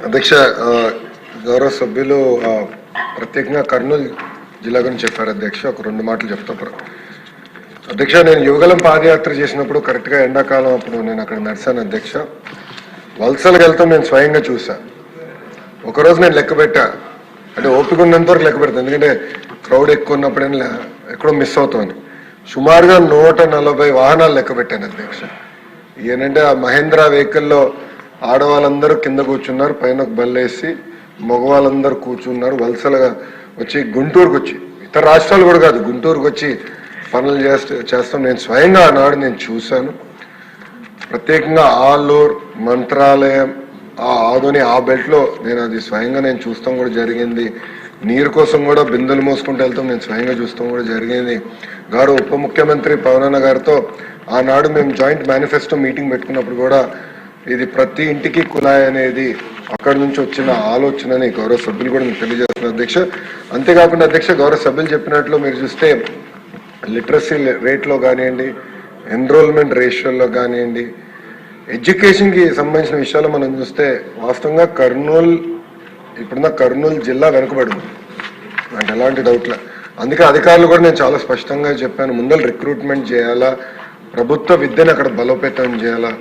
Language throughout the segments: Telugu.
అధ్యక్ష గౌరవ సభ్యులు ప్రత్యేకంగా కర్నూలు జిల్లా గురించి చెప్పారు అధ్యక్ష. ఒక రెండు మాటలు చెప్తా. అధ్యక్ష, నేను యువగలం పాదయాత్ర చేసినప్పుడు కరెక్ట్గా ఎండాకాలం అప్పుడు నేను అక్కడ నడిచాను అధ్యక్ష. వలసలకు వెళ్తాం నేను స్వయంగా చూసా. ఒకరోజు నేను లెక్క పెట్టా, అంటే ఓపిక ఉన్నంత వరకు లెక్క పెడతాను, ఎందుకంటే క్రౌడ్ ఎక్కువ ఉన్నప్పుడు ఎక్కడో మిస్ అవుతామని. సుమారుగా 140 వాహనాలు లెక్క పెట్టాను అధ్యక్ష. ఏంటంటే ఆ మహేంద్ర వెహికల్లో ఆడవాళ్ళందరూ కింద కూర్చున్నారు, పైన ఒక బల్లేసి మగవాళ్ళందరూ కూర్చున్నారు. వలసలుగా వచ్చి గుంటూరుకు వచ్చి, ఇతర రాష్ట్రాలు కూడా కాదు, గుంటూరుకు వచ్చి పనులు చేస్తాం. నేను స్వయంగా ఆనాడు నేను చూశాను. ప్రత్యేకంగా ఆలూరు, మంత్రాలయం, ఆ ఆదోని, ఆ బెల్ట్లో నేను అది స్వయంగా నేను చూస్తాం కూడా జరిగింది. నీరు కోసం కూడా బిందెలు మోసుకుంటూ వెళ్తాం, నేను స్వయంగా చూస్తాం కూడా జరిగింది. గౌరవ ఉప ముఖ్యమంత్రి పవనన్న గారితో ఆనాడు మేము జాయింట్ మేనిఫెస్టో మీటింగ్ పెట్టుకున్నప్పుడు కూడా ఇది ప్రతి ఇంటికి కుళాయి అనేది అక్కడి నుంచి వచ్చిన ఆలోచనని గౌరవ సభ్యులు కూడా మీకు తెలియజేస్తున్నారు అధ్యక్ష. అంతేకాకుండా అధ్యక్ష, గౌరవ సభ్యులు చెప్పినట్లు మీరు చూస్తే లిటరసీ రేట్లో కానివ్వండి, ఎన్రోల్మెంట్ రేషియోలో కానివ్వండి, ఎడ్యుకేషన్కి సంబంధించిన విషయాలు మనం చూస్తే వాస్తవంగా ఇప్పుడున్న కర్నూలు జిల్లా వెనుకబడింది అంటే ఎలాంటి డౌట్లే. అందుకే అధికారులు కూడా నేను చాలా స్పష్టంగా చెప్పాను, ముందర రిక్రూట్మెంట్ చేయాలా, ప్రభుత్వ విద్యను అక్కడ బలోపేతం చేయాలా.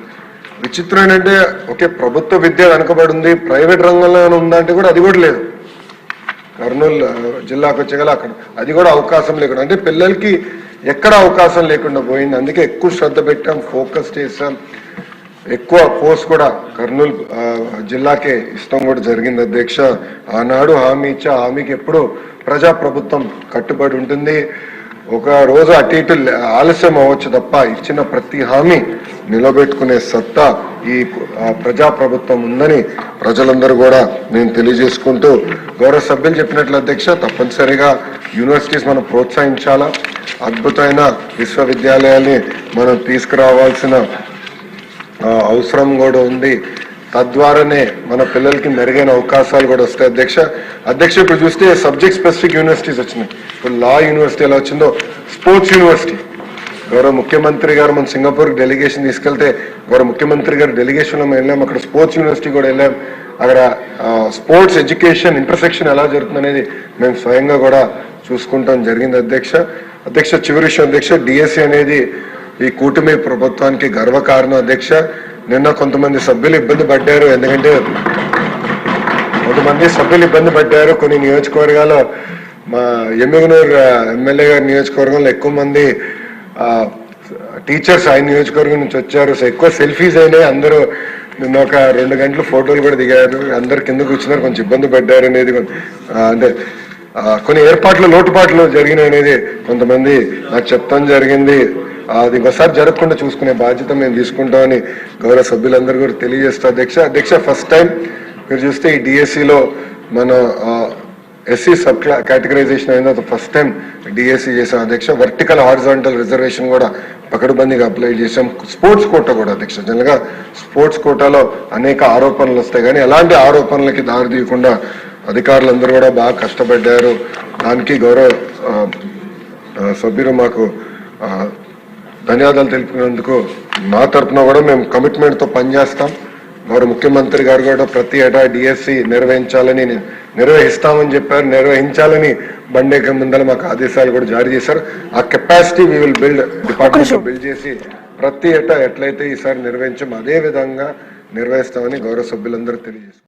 విచిత్రం ఏంటంటే ఓకే, ప్రభుత్వ విద్య వెనకబడి ప్రైవేట్ రంగంలో ఉందంటే కూడా అది కూడా లేదు. కర్నూలు జిల్లాకు వచ్చేగల అక్కడ అది కూడా అవకాశం లేకుండా, అంటే పిల్లలకి ఎక్కడ అవకాశం లేకుండా పోయింది. అందుకే ఎక్కువ శ్రద్ధ పెట్టాం, ఫోకస్ చేసాం, ఎక్కువ పోస్ట్ కూడా కర్నూలు జిల్లాకే ఇష్టం కూడా జరిగింది అధ్యక్ష. ఆనాడు హామీ ఇచ్చా, హామీకి ఎప్పుడు ప్రజాప్రభుత్వం కట్టుబడి ఉంటుంది. ఒక రోజు అటు ఇటు ఆలస్యం అవ్వచ్చు తప్ప ఇచ్చిన ప్రతి హామీ నిలబెట్టుకునే సత్తా ఈ ప్రజాప్రభుత్వం ఉందని ప్రజలందరూ కూడా నేను తెలియజేసుకుంటూ, గౌరవ సభ్యులు చెప్పినట్లు అధ్యక్ష, తప్పనిసరిగా యూనివర్సిటీస్ మనం ప్రోత్సహించాలా, అద్భుతమైన విశ్వవిద్యాలయాల్ని మనం తీసుకురావాల్సిన అవసరం కూడా ఉంది. తద్వారానే మన పిల్లలకి మెరుగైన అవకాశాలు కూడా వస్తాయి అధ్యక్ష. ఇప్పుడు చూస్తే సబ్జెక్ట్ స్పెసిఫిక్ యూనివర్సిటీస్ వచ్చినాయి. ఇప్పుడు లా యూనివర్సిటీ ఎలా వచ్చిందో, స్పోర్ట్స్ యూనివర్సిటీ గౌరవ ముఖ్యమంత్రి గారు మన సింగపూర్ డెలిగేషన్ తీసుకెళ్తే గౌరవ ముఖ్యమంత్రి గారు డెలిగేషన్లో మేము వెళ్ళాం. అక్కడ స్పోర్ట్స్ యూనివర్సిటీ కూడా వెళ్ళాం. అక్కడ స్పోర్ట్స్ ఎడ్యుకేషన్ ఇంటర్సెక్షన్ ఎలా జరుగుతుంది అనేది మేము స్వయంగా కూడా చూసుకుంటాం జరిగింది అధ్యక్ష. చివరి విషయం అధ్యక్ష, డిఎస్సి అనేది ఈ కూటమి ప్రభుత్వానికి గర్వకారణం అధ్యక్ష. నిన్న కొంతమంది సభ్యులు ఇబ్బంది పడ్డారు, ఎందుకంటే కొన్ని నియోజకవర్గాల్లో మా ఎమ్మిగనూరు ఎమ్మెల్యే గారి నియోజకవర్గంలో ఎక్కువ మంది టీచర్స్ ఆయన నియోజకవర్గం నుంచి వచ్చారు. సో ఎక్కువ సెల్ఫీస్ అయినాయి. అందరూ నిన్న ఒక 2 గంటలు ఫోటోలు కూడా దిగారు. అందరు కిందకు వచ్చినారు, కొంచెం ఇబ్బంది పడ్డారు అనేది, అంటే కొన్ని లోటుపాట్లు జరిగినాయి అనేది కొంతమంది నాకు చెప్తాం జరిగింది. అది ఒకసారి జరగకుండా చూసుకునే బాధ్యత మేము తీసుకుంటామని గౌరవ సభ్యులందరూ కూడా తెలియజేస్తా అధ్యక్ష. ఫస్ట్ టైం మీరు చూస్తే ఈ డిఎస్సిలో మన ఎస్సీ సబ్ కేటగరైజేషన్ అయిన ఫస్ట్ టైం డిఎస్సి చేసాం అధ్యక్ష. వర్టికల్ హారిజాంటల్ రిజర్వేషన్ కూడా పకడ్బందీగా అప్లై చేసాం. స్పోర్ట్స్ కోటా కూడా అధ్యక్ష. జనరల్గా స్పోర్ట్స్ కోటాలో అనేక ఆరోపణలు వస్తాయి, కానీ ఎలాంటి ఆరోపణలకి దారి తీయకుండా అధికారులందరూ కూడా బాగా కష్టపడ్డారు. దానికి గౌరవ సభ్యులు మాకు ధన్యవాదాలు తెలిపినందుకు మా తరఫున కూడా మేము కమిట్మెంట్తో పనిచేస్తాం. గౌరవ ముఖ్యమంత్రి గారు కూడా ప్రతి ఏటా డిఎస్సి నిర్వహిస్తామని చెప్పారు. నిర్వహించాలని బండేక ముందర మాకు ఆదేశాలు కూడా జారీ చేశారు. ఆ capacity we will department build చేసి ప్రతి ఏటా ఎట్లయితే ఈసారి నిర్వహించాం అదే విధంగా నిర్వహిస్తామని గౌరవ సభ్యులందరూ తెలియజేస్తారు.